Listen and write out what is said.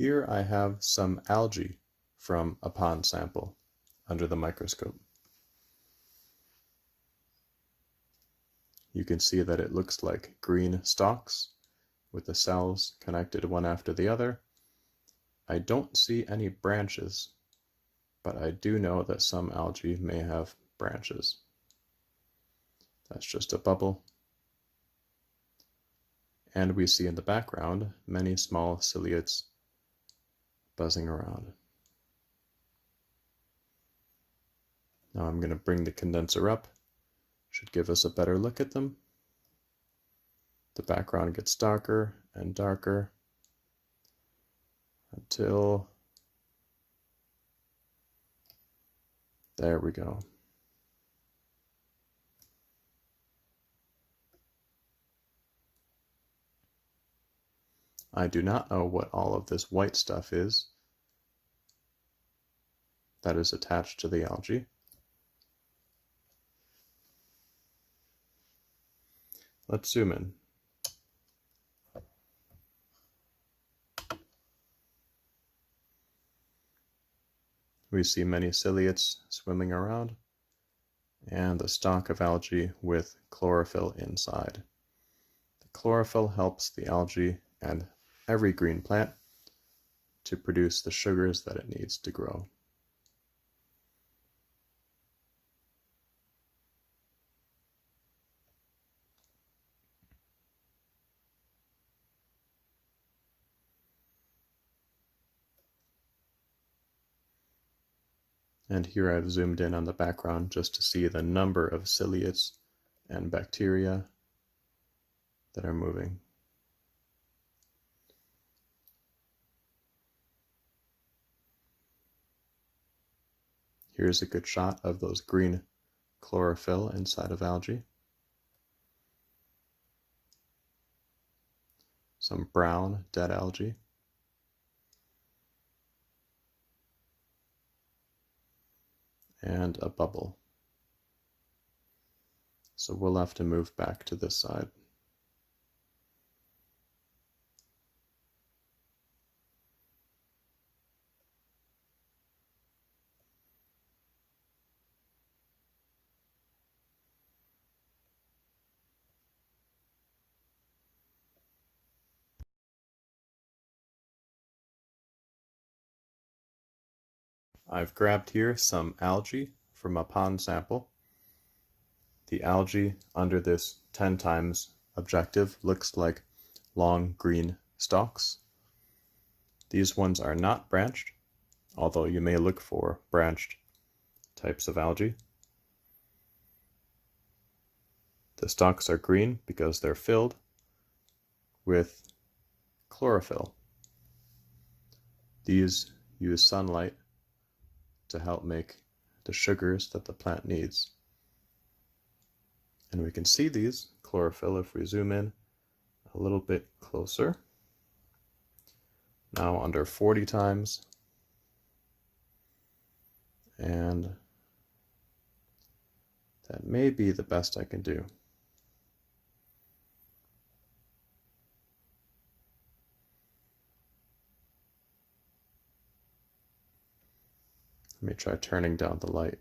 Here I have some algae from a pond sample under the microscope. You can see that it looks like green stalks with the cells connected one after the other. I don't see any branches, but I do know that some algae may have branches. That's just a bubble. And we see in the background many small ciliates buzzing around. Now I'm going to bring the condenser up. Should give us a better look at them. The background gets darker and darker until there we go. I do not know what all of this white stuff is that is attached to the algae. Let's zoom in. We see many ciliates swimming around and the stalk of algae with chlorophyll inside. The chlorophyll helps the algae and every green plant to produce the sugars that it needs to grow. And here I've zoomed in on the background just to see the number of ciliates and bacteria that are moving. Here's a good shot of those green chlorophyll inside of algae. Some brown dead algae. And a bubble. So we'll have to move back to this side. I've grabbed here some algae from a pond sample. The algae under this 10 times objective looks like long green stalks. These ones are not branched, although you may look for branched types of algae. The stalks are green because they're filled with chlorophyll. These use sunlight to help make the sugars that the plant needs. And we can see these chlorophyll if we zoom in a little bit closer. Now under 40 times. And that may be the best I can do. Let me try turning down the light.